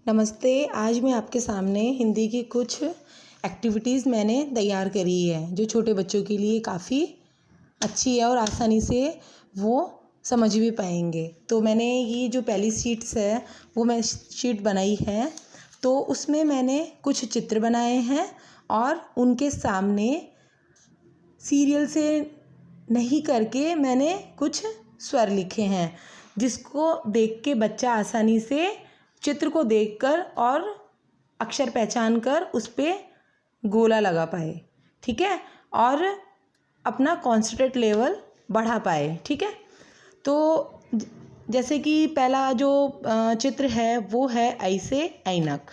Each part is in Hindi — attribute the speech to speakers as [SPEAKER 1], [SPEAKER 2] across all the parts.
[SPEAKER 1] नमस्ते। आज मैं आपके सामने हिंदी की कुछ एक्टिविटीज़ मैंने तैयार करी है जो छोटे बच्चों के लिए काफ़ी अच्छी है और आसानी से वो समझ भी पाएंगे। तो मैंने ये जो पहली शीट्स है वो मैं शीट बनाई है, तो उसमें मैंने कुछ चित्र बनाए हैं और उनके सामने सीरियल से नहीं करके मैंने कुछ स्वर लिखे हैं, जिसको देख के बच्चा आसानी से चित्र को देखकर और अक्षर पहचान कर उस पर गोला लगा पाए, ठीक है, और अपना कॉन्सेंट्रेट लेवल बढ़ा पाए, ठीक है। तो जैसे कि पहला जो चित्र है वो है ऐसे ऐनक।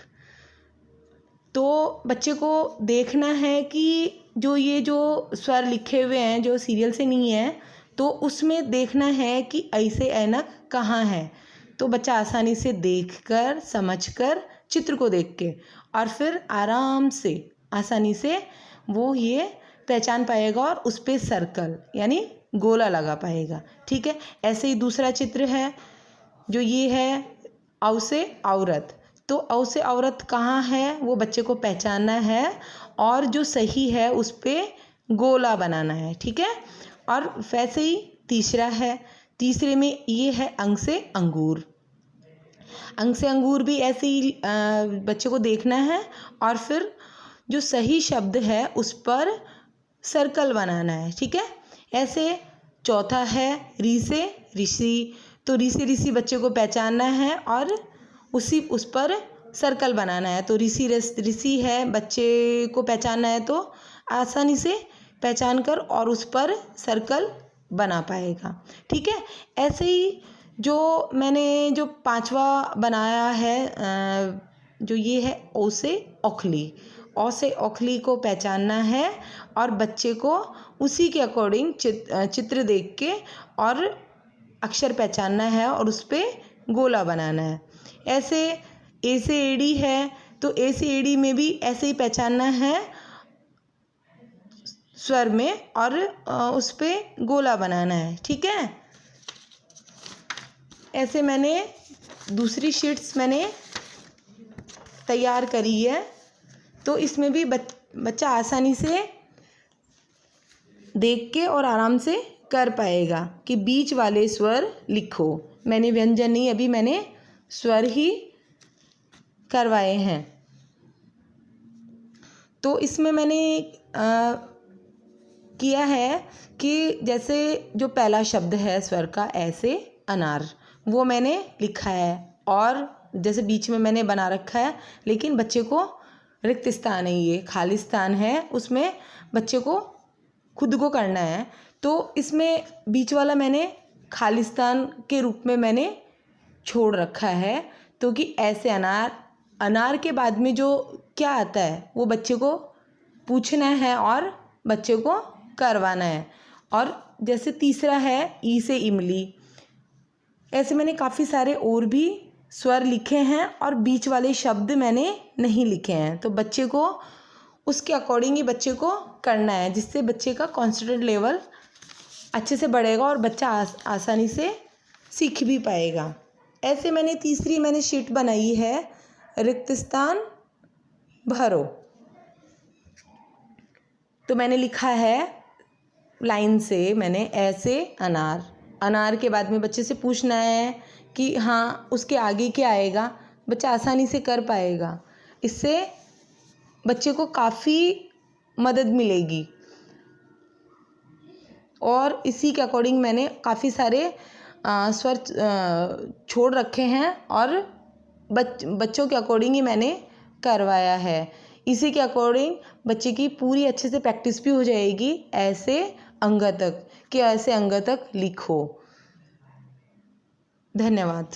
[SPEAKER 1] तो बच्चे को देखना है कि जो स्वर लिखे हुए हैं जो सीरियल से नहीं है, तो उसमें देखना है कि ऐसे ऐनक कहाँ है। तो बच्चा आसानी से देखकर समझकर चित्र को देख के और फिर आराम से आसानी से वो ये पहचान पाएगा और उस पर सर्कल यानी गोला लगा पाएगा, ठीक है। ऐसे ही दूसरा चित्र है जो ये है औ से औरत। तो औ से औरत कहाँ है वो बच्चे को पहचानना है और जो सही है उस पर गोला बनाना है, ठीक है। और वैसे ही तीसरा है, तीसरे में ये है अंग से अंगूर। अंग से अंगूर भी ऐसे ही बच्चे को देखना है और फिर जो सही शब्द है उस पर सर्कल बनाना है, ठीक है। ऐसे चौथा है री से ऋषि। तो री से ऋषि बच्चे को पहचानना है और उस पर सर्कल बनाना है। तो ऋषि है, बच्चे को पहचानना है तो आसानी से पहचान कर और उस पर सर्कल बना पाएगा, ठीक है। ऐसे ही जो मैंने जो पांचवा बनाया है जो ये है ओ से औखली। ओ से औखली को पहचानना है और बच्चे को उसी के अकॉर्डिंग चित्र देख के और अक्षर पहचानना है और उस पर गोला बनाना है। ऐसे ए से एड़ी है, तो ए से एड़ी में भी ऐसे ही पहचानना है स्वर में और उस पर गोला बनाना है, ठीक है। ऐसे मैंने दूसरी शीट्स मैंने तैयार करी है, तो इसमें भी बच्चा आसानी से देख के और आराम से कर पाएगा कि बीच वाले स्वर लिखो। मैंने व्यंजन नहीं, अभी मैंने स्वर ही करवाए हैं। तो इसमें मैंने किया है कि जैसे जो पहला शब्द है स्वर का ऐसे अनार, वो मैंने लिखा है और जैसे बीच में मैंने बना रखा है, लेकिन बच्चे को रिक्त स्थान है, ये खाली स्थान है, उसमें बच्चे को खुद को करना है। तो इसमें बीच वाला मैंने खाली स्थान के रूप में मैंने छोड़ रखा है, तो कि ऐसे अनार, अनार के बाद में जो क्या आता है वो बच्चे को पूछना है और बच्चे को करवाना है। और जैसे तीसरा है ई से इमली। ऐसे मैंने काफ़ी सारे और भी स्वर लिखे हैं और बीच वाले शब्द मैंने नहीं लिखे हैं। तो बच्चे को उसके अकॉर्डिंग ही बच्चे को करना है, जिससे बच्चे का कॉन्सेंट्रेट लेवल अच्छे से बढ़ेगा और बच्चा आसानी से सीख भी पाएगा। ऐसे मैंने तीसरी शीट बनाई है रिक्त स्थान भरो। तो मैंने लिखा है लाइन से मैंने ऐसे अनार। अनार के बाद में बच्चे से पूछना है कि हाँ उसके आगे क्या आएगा, बच्चा आसानी से कर पाएगा। इससे बच्चे को काफ़ी मदद मिलेगी और इसी के अकॉर्डिंग मैंने काफ़ी सारे स्वर छोड़ रखे हैं और बच्चों के अकॉर्डिंग ही मैंने करवाया है। इसी के अकॉर्डिंग बच्चे की पूरी अच्छे से प्रैक्टिस भी हो जाएगी ऐसे अंग तक, कि ऐसे अंग तक लिखो। धन्यवाद।